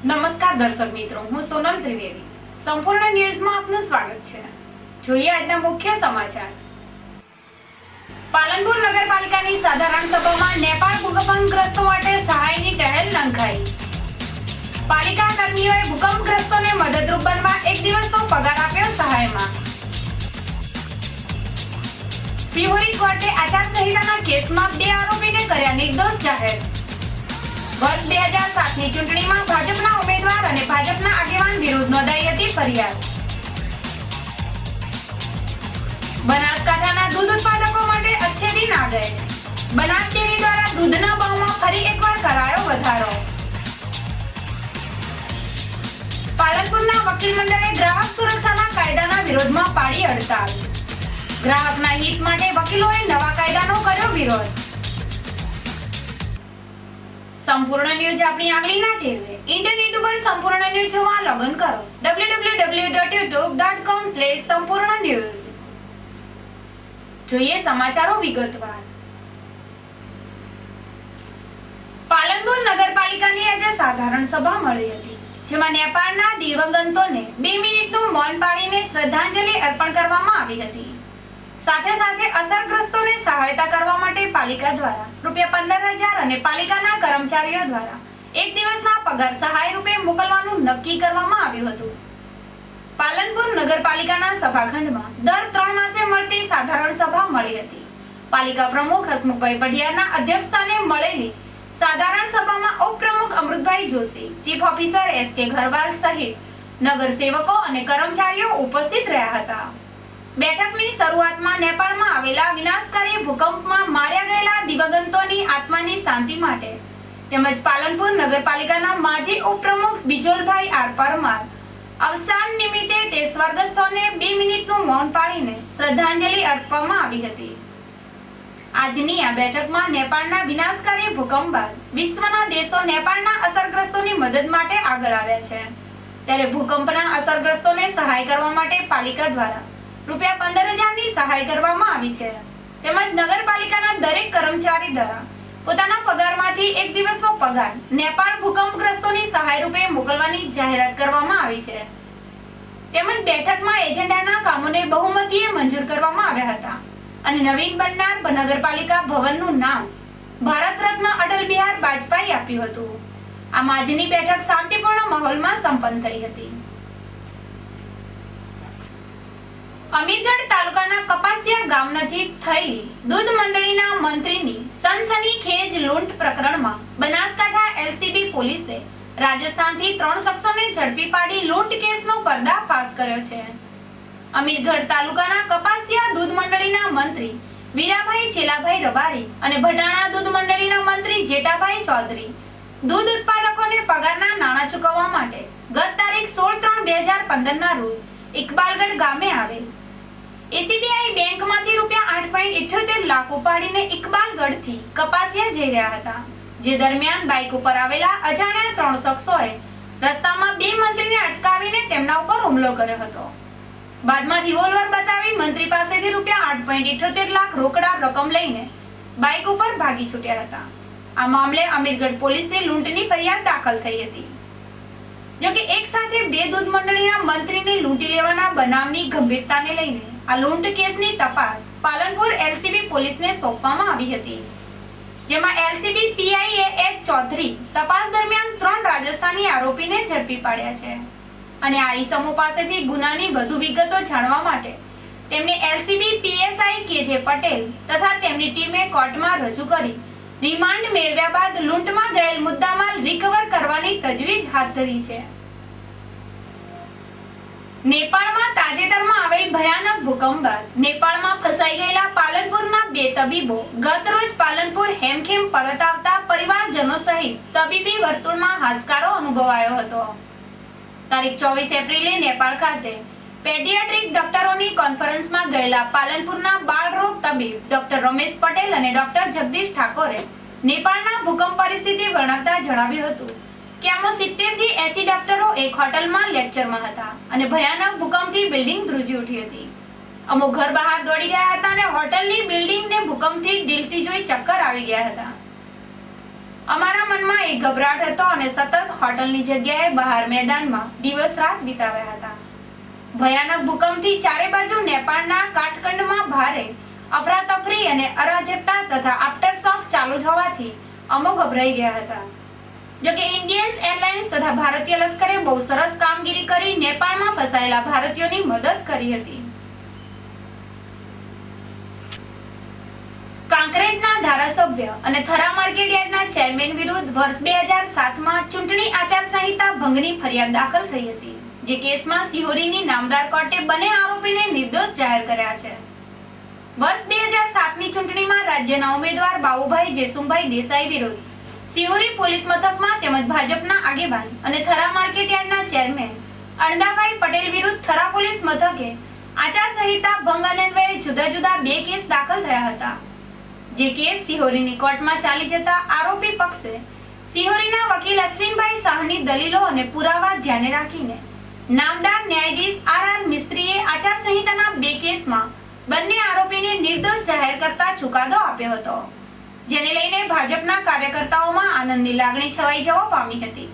નમસ્કાર દર્શક મિત્રો, હું સોનલ ત્રિવેદી. સંપૂર્ણ ન્યૂઝમાં આપનું સ્વાગત છે. જોઈએ આજના મુખ્ય સમાચાર. પાલનપુર નગરપાલિકાની સાધારણ સભામાં નેપાળ ભૂકંપગ્રસ્તો માટે સહાયની ટહેલ લંઘાઈ. પાલિકા કર્મીઓએ ભૂકંપગ્રસ્તોને મદદરૂપ બનવા એક દિવસનો પગાર આપ્યો સહાયમાં. સિહોરી કોર્ટે આચારસંહિતાના કેસમાં 2 આરોપીને કર્યા નિર્દોષ જાહેર. વર્ષ 2007ની ચૂંટણીમાં ભાજપના ઉમેદવાર અને ભાજપના આગેવાન વિરુદ્ધ નોંધાઈ હતી ફરિયાદ. બનાસકાંઠાના દૂધ ઉત્પાદકો માટે અછેરી નાગરિક. બનાસ ડેરી દ્વારા દૂધના ભાવમાં ફરી એકવાર કરાયો વધારો. પાલનપુરના વકીલ મંડળે ગ્રાહક સુરક્ષાના કાયદાના વિરોધમાં પાડી હડતાલ. ગ્રાહકના હિત માટે વકીલોએ નવા કાયદાનો કર્યો વિરોધ. સંપૂર્ણ ન્યૂઝ આપણી આંગળીના ટેરવે. ઇન્ટરનેટ ઉપર સંપૂર્ણ ન્યૂઝ જોવા લોગિન કરો www.youtube.com/સંપૂર્ણ-ન્યૂઝ. જોઈએ સમાચારો વિગતવાર. પાલનપુર નગરપાલિકાની આજે સાધારણ સભા મળી હતી, જેમાં નેપાળના દિવંગતોને 2 મિનિટનું મૌન પાળીને શ્રદ્ધાંજલિ અર્પણ કરવામાં આવી હતી. સાથે સાથે અસરગ્રસ્તોને સહાયતા કરવા માટે પાલિકા દ્વારા ₹15,000 અને પાલિકાના કર્મચારીઓ દ્વારા એક દિવસના પગાર સહાય રૂપે મોકલવાનું નક્કી કરવામાં આવ્યું હતું. પાલનપુર નગરપાલિકાના સભાખંડમાં દર 3 માસે મળતી સાધારણ સભા મળી હતી. પાલિકા પ્રમુખ હસમુખભાઈ પઢિયારના અધ્યક્ષસ્થાને મળેલી સાધારણ સભામાં ઉપપ્રમુખ Amrutbhai Joshi, chief officer SK ઘરવાલ સહિત નગરસેવકો અને કર્મચારીઓ ઉપસ્થિત રહ્યા હતા. બેઠકની શરૂઆતમાં નેપાળમાં આવેલા વિનાશકારી ભૂકંપમાં માર્યા ગયેલા દિવંગતોની આત્માની શાંતિ માટે તેમજ પાલનપુર નગરપાલિકાના માજી ઉપપ્રમુખ બિજોલભાઈ આર પરમાર અવસાન નિમિત્તે તે સ્વર્ગસ્થોને 2 મિનિટનું મૌન પાળીને શ્રદ્ધાંજલિ આપવામાં આવી હતી. આજની આ બેઠકમાં નેપાળના વિનાશકારી ભૂકંપ બાદ વિશ્વના દેશો નેપાળના અસરગ્રસ્તોની મદદ માટે આગળ આવ્યા છે. ત્યારે ભૂકંપના અસરગ્રસ્તોને સહાય કરવા માટે પાલિકા દ્વારા ₹15,000ની સહાય કરવામાં આવી છે. તેમજ નગરપાલિકાના દરેક કર્મચારી દ્વારા પોતાના પગારમાંથી એક દિવસનો પગાર નેપાળ ભૂકંપગ્રસ્તોની સહાય રૂપે મોકલવાની જાહેરાત કરવામાં આવી છે. તેમજ બેઠકમાં એજન્ડાના કામોને બહુમતીએ મંજૂર કરવામાં આવ્યા હતા અને નવીન બનનાર નગરપાલિકા ભવનનું નામ ભારત રત્ન અટલ બિહારી વાજપેયી આપ્યું હતું. આ આજની બેઠક શાંતિપૂર્ણ માહોલમાં સંપન્ન થઈ હતી. અમીરગઢ તાલુકાના કપાસિયા ગામ નજીક થયેલી દૂધ મંડળીના મંત્રીની સનસનીખેજ લૂંટ પ્રકરણમાં બનાસકાંઠા LCB પોલીસે રાજસ્થાનથી 3 શખ્સોને ઝડપી પાડી લૂંટ કેસનો પર્દાફાશ કર્યો છે. અમીરગઢ તાલુકાના કપાસિયા દૂધ મંડળીના મંત્રી વીરાભાઈ ચેલાભાઈ રબારી અને ભટાણા દૂધ મંડળીના મંત્રી જેટાભાઈ ચૌધરી દૂધ ઉત્પાદકોને પગારના નાણાં ચૂકવવા માટે ગત તારીખ 16/3/2015ના રોજ ઇકબાલગઢ ગામે આવેલ SBI બેંકમાંથી ₹8.78 લાખ ઉપાડીને ઇકબાલગઢથી કપાસિયા જઈ રહ્યા હતા. જે દરમિયાન બાઇક ઉપર આવેલા અજાણ્યા 3 શખ્સોએ રસ્તામાં 2 મંત્રીને અટકાવીને તેમના ઉપર હુમલો કર્યો હતો. બાદમાં રિવોલ્વર બતાવી મંત્રી પાસેથી ₹8.78 લાખ રોકડા રકમ લઈને બાઇક ઉપર ભાગી છૂટ્યા હતા. આ મામલે અમીરગઢ પોલીસે લૂંટની ફરિયાદ દાખલ થઈ હતી. જોકે એક સાથે 2 દૂધ મંડળીના મંત્રીને લૂંટી લેવાના બનાવની ગંભીરતાને લઈને આ લૂંટ કેસની તપાસ પાલનપુર LCB પોલીસને સોંપવામાં આવી હતી. જેમાં LCB PI H ચૌધરી તપાસ દરમિયાન 3 રાજસ્થાની આરોપીને ઝડપી પાડ્યા છે અને આ ઈસમો પાસેથી ગુનાની વધુ વિગતો જાણવા માટે તેમને LCB PSI KJ પટેલ તથા તેમની ટીમે કોર્ટમાં રજૂ કરી રિમાન્ડ મેળવ્યા બાદ લૂંટમાં ગયેલ મુદ્દામાલ રિકવર કરવાની તજવીજ હાથ ધરી છે. નેપાળમાં તાજેતરમાં આવેલ ભયાનક ભૂકંપ બાદ નેપાળમાં ફસાઈ ગયેલા પાલનપુરના 2 તબીબો ગત રોજ પાલનપુર હેમખેમ પરત આવતા પરિવારજનો સહિત તબીબી વર્તુળમાં હાશકારો અનુભવાયો હતો. તારીખ 24 એપ્રિલે નેપાળ ખાતે પેડિયાટ્રિક ડોક્ટરોની કોન્ફરન્સમાં ગયેલા પાલનપુરના બાળરોગ તબીબ ડોક્ટર રમેશ પટેલ અને ડોક્ટર જગદીશ ઠાકોરે નેપાળના ભૂકંપ પરિસ્થિતિ વર્ણવતા જણાવ્યું હતું કે આમાં 70 થી 80 ડોક્ટરો એક હોટલમાં લેક્ચરમાં હતા અને ભયાનક ભૂકંપથી બિલ્ડિંગ ધ્રુજી ઉઠી હતી. અમુક ઘર બહાર દોડી ગયા હતા અને હોટલની બિલ્ડિંગને ભૂકંપથી ડીલતી જોઈ ચક્કર આવી ગયા હતા. અમારા મનમાં એક ગભરાટ હતો અને સતત હોટલની જગ્યાએ બહાર મેદાનમાં દિવસ રાત વિતાવ્યા હતા. ભયાનક ભૂકંપથી ચારે બાજુ નેપાળના કાઠમંડુમાં ભારે અફરાતફરી અને અરાજકતા તથા આફ્ટરશોક ચાલુ જ હોવાથી અમો ગભરાઈ ગયા હતા. જોકે ઇન્ડિયન એરલાઇન્સ તથા ભારતીય લશ્કરે બહુ સરસ કામગીરી કરી નેપાળમાં ફસાયેલા ભારતીયોની મદદ કરી હતી. કાંકરેજના ધારાસભ્ય અને થરા માર્કેટ યાર્ડના ચેરમેન વિરુદ્ધ વર્ષ 2007માં ચૂંટણી આચારસંહિતા ભંગની ફરિયાદ દાખલ થઈ હતી. જે કેસમાં સિહોરીની નામદાર કોર્ટે બંને આરોપીને નિર્દોષ જાહેર કર્યા છે. વર્ષ 2007ની ચૂંટણીમાં રાજ્યના ઉમેદવાર બાબુભાઈ જેસુમભાઈ દેસાઈ વિરુદ્ધ સિહોરી પોલીસ મથકમાં તેમજ ભાજપના આગેવાન અને થરા માર્કેટ યાર્ડના ચેરમેન અણદાભાઈ પટેલ વિરુદ્ધ થરા પોલીસ મથકે આચારસંહિતા ભંગ અન્વયે જુદા જુદા 2 કેસ દાખલ થયા હતા. જે કેસ સિહોરીની કોર્ટમાં ચાલી જતા આરોપી પક્ષે સિહોરીના વકીલ અશ્વિનભાઈ શાહની દલીલો અને પુરાવા ધ્યાને રાખીને નામદાર ન્યાયાધીશ આર મિસ્ત્રીએ આચારસંહિતાના 2 કેસમાં બંને આરોપીને નિર્દોષ જાહેર કરતા ચુકાદો આપ્યો હતો. જેને લઈને ભાજપના કાર્યકર્તાઓમાં આનંદની લાગણી છવાઈ જવા પામી હતી.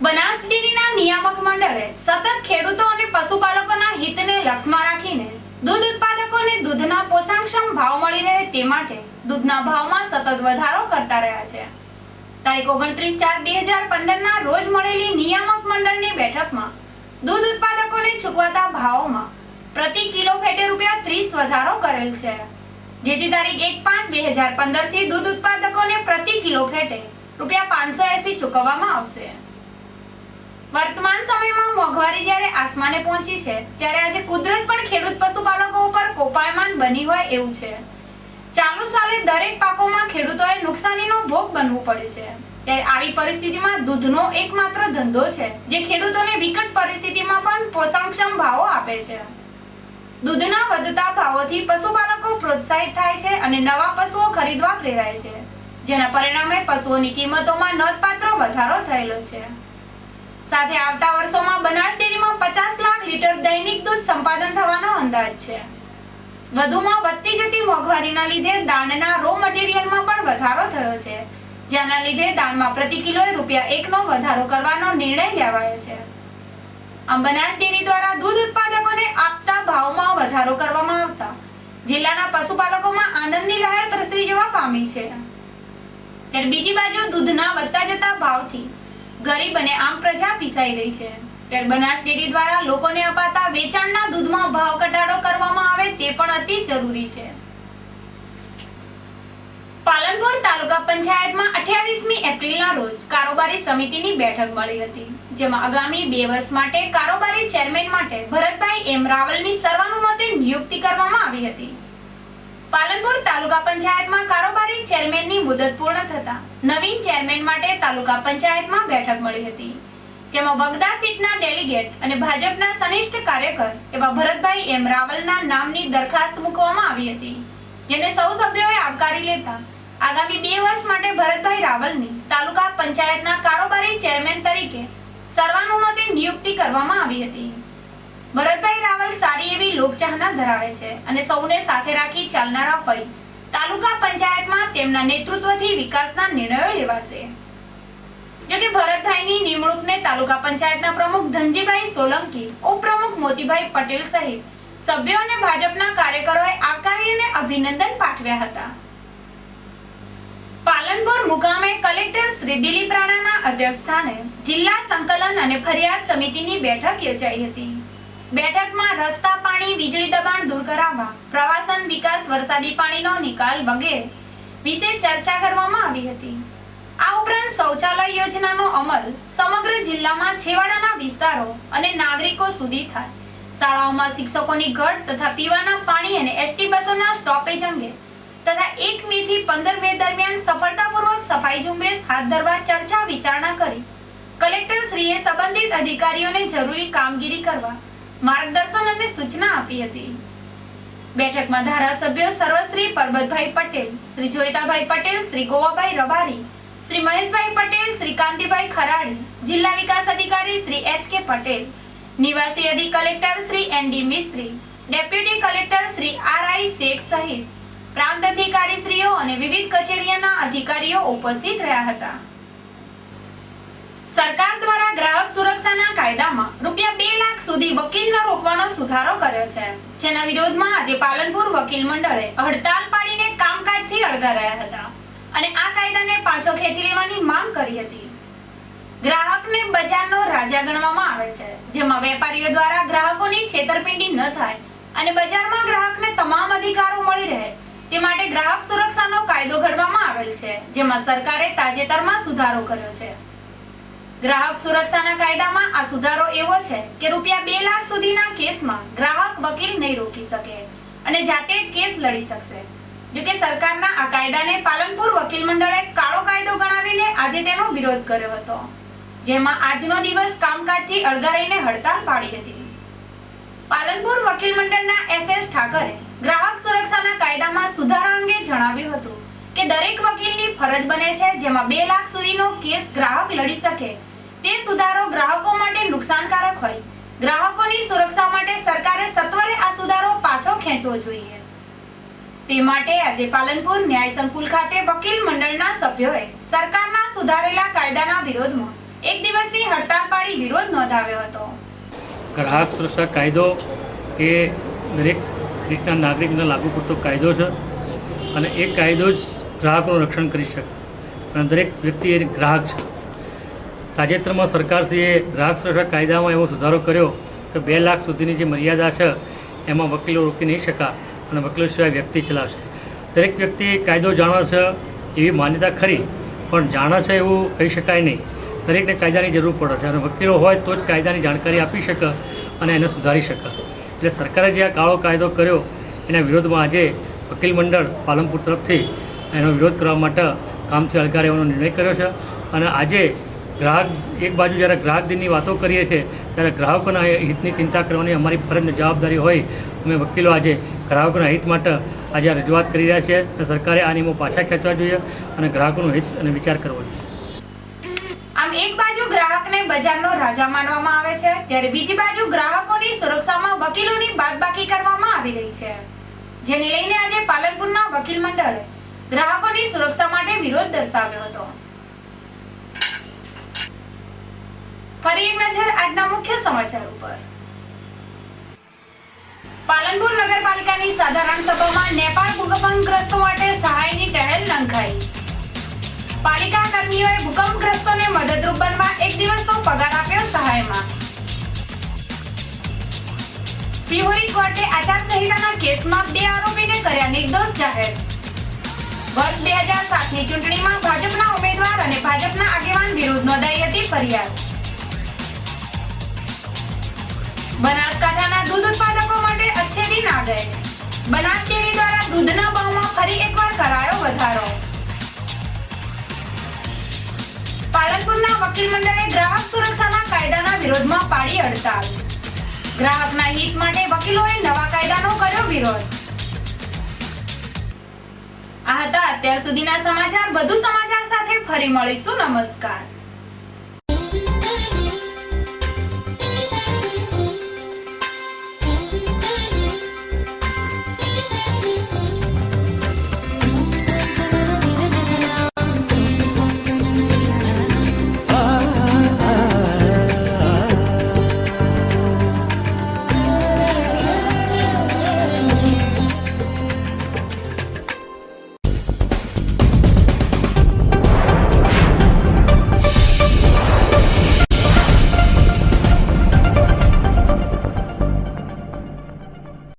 બનાસ ડેરીના નિયામક મંડળે સતત ખેડૂતો અને પશુપાલકોના હિતને લક્ષ્યમાં રાખીને દૂધ ઉત્પાદકોને દૂધના પોષણક્ષમ ભાવ મળી રહે તે માટે દૂધના ભાવમાં સતત વધારો કરતા રહ્યા છે. તારીખ 29/4/2015ના રોજ મળેલી નિયામક મંડળની બેઠકમાં દૂધ ઉત્પાદકોને ચૂકવાતા ભાવોમાં પ્રતિ કિલો ફેટે ₹30 વધારો કરેલ છે. જેથી તારીખ 1/5/2015 થી દૂધ ઉત્પાદકોને પ્રતિ કિલો ફેટે ₹580 ચૂકવવામાં આવશે. વર્તમાન સમયમાં મોંઘવારી જ્યારે આસમાને પહોંચી છે ત્યારે આજે કુદરત પણ ખેડૂત પશુપાલકો ઉપર કોપાયમાન બની હોય એવું છે. ચાલુ સાલે દરેક પાકોમાં ખેડૂતોએ નુકસાનીનો ભોગ બનવું પડ્યું છે. ત્યારે આવી પરિસ્થિતિમાં દૂધનો એકમાત્ર ધંધો છે જે ખેડૂતોને વિકટ પરિસ્થિતિમાં પણ પોષણક્ષમ ભાવો આપે છે. દૂધના વધતા ભાવોથી પશુપાલકો પ્રોત્સાહિત થાય છે અને નવા પશુઓ ખરીદવા પ્રેરાય છે. જેના પરિણામે પશુઓની કિંમતોમાં નોંધપાત્ર વધારો થયેલો છે. સાથે આવતા વર્ષોમાં બનાસ ડેરીમાં 50 લાખ લીટર દૈનિક દૂધ સંપાદન થવાનો અંદાજ છે. વધુમાં વધતી જતી મોંઘવારીના લીધે દાણના રો મટીરીયલમાં પણ વધારો થયો છે. જેના લીધે દાણમાં પ્રતિ કિલોએ ₹1નો વધારો કરવાનો નિર્ણય લેવાયો છે. આમ બનાસ ડેરી દ્વારા દૂધ ઉત્પાદકોને આપતા ભાવમાં વધારો કરવામાં આવતા જિલ્લાના પશુપાલકોમાં આનંદની લહેર પ્રસરી જવા પામી છે. ત્યારે બીજી બાજુ દૂધના વધતા જતા ભાવથી ગરીબ અને આમ પ્રજા પીસાઈ રહી છે. ત્યારે બનાસ ડેરી દ્વારા લોકોને અપાતા વેચાણના દૂધમાં ભાવ ઘટાડો કરવામાં આવે તે પણ અતિ જરૂરી છે. પાલનપુર તાલુકા પંચાયતમાં 28મી એપ્રિલના રોજ કારોબારી સમિતિની બેઠક મળી હતી. જેમાં આગામી 2 વર્ષ માટે કારોબારી ચેરમેન માટે ભરતભાઈ એમ રાવલની સર્વાનુમતે નિયુક્તિ કરવામાં આવી હતી. પાલનપુર તાલુકા પંચાયતમાં કારોબારી ચેરમેનની મુદત પૂર્ણ થતા નવીન ચેરમેન માટે તાલુકા પંચાયતમાં બેઠક મળી હતી. જેમાં બગદા સીટના ડેલિગેટ અને ભાજપના સનિષ્ઠ કાર્યકર એવા ભરતભાઈ એમ રાવલના નામની દરખાસ્ત મૂકવામાં આવી હતી. જેને સૌ સભ્યોએ આવકારી લેતા આગામી 2 વર્ષ માટે ભરતભાઈ રાવલની તાલુકા પંચાયતના કારોબારી ચેરમેન તરીકે સર્વાનુમતે નિયુક્તિ કરવામાં આવી હતી. ભરતભાઈ રાવલ સારી એવી લોકચાહના ધરાવે છે અને સૌને સાથે રાખી ચાલનારા હોય તાલુકા પંચાયતમાં તેમના નેતૃત્વથી વિકાસના નિર્ણયો લેવાશે. જોકે ભરતભાઈની નિમણૂકને તાલુકા પંચાયતના પ્રમુખ ધનજીભાઈ સોલંકી, ઉપપ્રમુખ મોતીભાઈ પટેલ સહિત સભ્યો અને ભાજપના કાર્યકરોએ આવકારી અને અભિનંદન પાઠવ્યા હતા. પાલનપુર મુકામે કલેક્ટર શ્રી દિલીપ રાણાના અધ્યક્ષસ્થાને જિલ્લા સંકલન અને ફરિયાદ સમિતિની બેઠક યોજાઈ હતી. બેઠકમાં રસ્તા, પાણી, વીજળી દબાણ દૂર કરાવવા, પ્રવાસન વિકાસ, વરસાદી પાણીનો નિકાલ વગેરે વિશે ચર્ચા કરવામાં આવી હતી. આ ઉપરાંત શૌચાલય યોજનાનો અમલ સમગ્ર જિલ્લામાં છેવાડાના વિસ્તારો અને નાગરિકો સુધી થાય, શાળાઓમાં શિક્ષકોની ઘટ તથા પીવાના પાણી અને એસટી બસોના સ્ટોપેજ અંગે તથા 1 મે થી 15 મે દરમિયાન સફળતાપૂર્વક સફાઈ ઝુંબેશ હાથ ધરવા ચર્ચા વિચારણા કરી કલેક્ટર શ્રીએ સંબંધિત અધિકારીઓને જરૂરી કામગીરી કરવા માર્ગદર્શન અને સૂચના આપી હતી. બેઠકમાં ધારાસભ્યો સર્વશ્રી પરબતભાઈ પટેલ, શ્રી જોઈતાભાઈ પટેલ, શ્રી ગોવાભાઈ રબારી, શ્રી મહેશભાઈ પટેલ, શ્રી કાંતિભાઈ ખરાડી, જિલ્લા વિકાસ અધિકારી શ્રી એચ.કે. પટેલ, નિવાસી અધિક કલેક્ટર શ્રી એન.ડી. મિસ્ત્રી, ડેપ્યુટી કલેક્ટર શ્રી આર.આઈ. શેખ સહિત પ્રાંત અધિકારીશ્રીઓ અને વિવિધ કચેરીઓના અધિકારીઓ ઉપસ્થિત રહ્યા હતા. સરકાર દ્વારા ગ્રાહક સુરક્ષાના કાયદામાં રૂપિયા 2 લાખ સુધી વકીલ ન રોકવાનો સુધારો કર્યો છે, જેના વિરોધમાં આજે પાલનપુર વકીલ મંડળે હડતાલ પાડીને કામકાજથી અળગા રહ્યા હતા અને આ કાયદાને પાછો ખેંચી લેવાની માંગ કરી હતી. ગ્રાહકને બજારનો રાજા ગણવામાં આવે છે, જેમાં વેપારીઓ દ્વારા ગ્રાહકોની છેતરપિંડી ન થાય અને બજારમાં ગ્રાહકને તમામ અધિકારો મળી રહે તે માટે ગ્રાહક સુરક્ષાનો કાયદો ઘડવામાં આવેલ છે, જેમાં સરકારે તાજેતરમાં સુધારો કર્યો છે. ગ્રાહક સુરક્ષાના કાયદામાં આ સુધારો એવો છે કે રૂપિયા 2 લાખ સુધીના કેસમાં ગ્રાહક વકીલ નહીં રોકી શકે અને જાતે જ કેસ લડી શકશે. જો કે સરકારના આ કાયદાને પાલનપુર વકીલ મંડળે કાળો કાયદો ગણાવીને આજે તેનો વિરોધ કર્યો હતો, જેમાં આજનો દિવસ કામકાજથી અળગા રહીને હડતાલ પાડી હતી. પાલનપુર વકીલ મંડળના SS ઠાકરે ગ્રાહક સુરક્ષાના કાયદામાં સુધારા અંગે જણાવ્યું હતું કે દરેક વકીલની ફરજ બને છે જેમાં 2 લાખ સુધીનો કેસ ગ્રાહક લડી શકે તે સુધારો ગ્રાહકો માટે નુકસાનકારક હોય. ગ્રાહકોની સુરક્ષા માટે સરકારે સત્વરે આ સુધારો પાછો ખેંચવો જોઈએ. તે માટે આજે પાલનપુર ન્યાય સંકુલ ખાતે વકીલ મંડળના સભ્યોએ સરકારના સુધારેલા કાયદાના વિરોધમાં એક દિવસની હડતાલ પાડી વિરોધ નોંધાવ્યો હતો. ગ્રાહક સુરક્ષા કાયદો એ દરેક દેશના નાગરિકને લાગુ પડતો કાયદો છે અને એ કાયદો જ ગ્રાહકોનું રક્ષણ કરી શકે અને દરેક વ્યક્તિ એ ગ્રાહક છે. તાજેતરમાં સરકારશ્રીએ ગ્રાહક સુરક્ષા કાયદામાં એવો સુધારો કર્યો કે 2 લાખ સુધીની જે મર્યાદા છે એમાં વકીલો રોકી નહીં શકા અને વકીલો સિવાય વ્યક્તિ ચલાવશે. દરેક વ્યક્તિ કાયદો જાણે છે એવી માન્યતા ખરી, પણ જાણે છે એવું કહી શકાય નહીં. દરેકને કાયદાની જરૂર પડે છે અને વકીલો હોય તો જ કાયદાની જાણકારી આપી શકે અને એને સુધારી શકે. એટલે સરકારે જે આ કાળો કાયદો કર્યો એના વિરોધમાં આજે વકીલ મંડળ પાલનપુર તરફથી એનો વિરોધ કરવા માટે કામથી અળગા રહેવાનો નિર્ણય કર્યો છે. અને આજે ગ્રાહક એક બાજુ જ્યારે ગ્રાહક દિનની વાતો કરીએ છીએ ત્યારે ગ્રાહકોના હિતની ચિંતા કરવાની અમારી ફરજ અને જવાબદારી હોય. અમે વકીલો આજે ગ્રાહકોના હિત માટે આજે આ રજૂઆત કરી રહ્યા છીએ અને સરકારે આ નિયમો પાછા ખેંચવા જોઈએ અને ગ્રાહકોનું હિત અને વિચાર કરવો જોઈએ. આમ એક બાજુ ગ્રાહકને બજારનો રાજા માનવામાં આવે છે, ત્યારે બીજી બાજુ ગ્રાહકોની સુરક્ષામાં વકીલોની બાદબાકી કરવામાં આવી રહી છે, જેને લઈને આજે પાલનપુરના વકીલ મંડળે ગ્રાહકોની સુરક્ષા માટે વિરોધ દર્શાવ્યો હતો. ફરી એક નજર આજના મુખ્ય સમાચાર ઉપર. પાલનપુર નગરપાલિકાની સાધારણ સભામાં નેપાળ ભૂકંપગ્રસ્તો માટે સહાયની ટહેલ લંઘાઈ. પાલિકા કર્મીઓએ ભૂકંપગ્રસ્તોને મદદરૂપ બનવા એક દિવસનો પગાર આપ્યો સહાયમાં. સિહોરી કોર્ટે આચારસંહિતાના કેસમાં 2 આરોપીને કર્યા નિર્દોષ જાહેર. વર્ષ 2007ની ચૂંટણીમાં ભાજપના ઉમેદવાર અને ભાજપના આગેવાન વિરુદ્ધ નોંધાઈ હતી ફરિયાદ. બનાસકાંઠાના દૂધ ઉત્પાદકો માટે अच्छे दिन आ गए. બનાસ ડેરી દ્વારા દૂધના ભાવમાં ફરી એકવાર કરાયો વધારો. પાલનપુરના વકીલ મંડળે ગ્રાહક સુરક્ષાના કાયદાના વિરોધમાં પાડી હડતાલ. ગ્રાહકના હિત માટે વકીલોએ નવા કાયદાનો કર્યો વિરોધ. આ હતા અત્યાર સુધીના સમાચાર. વધુ સમાચાર સાથે ફરી મળીશું. નમસ્કાર.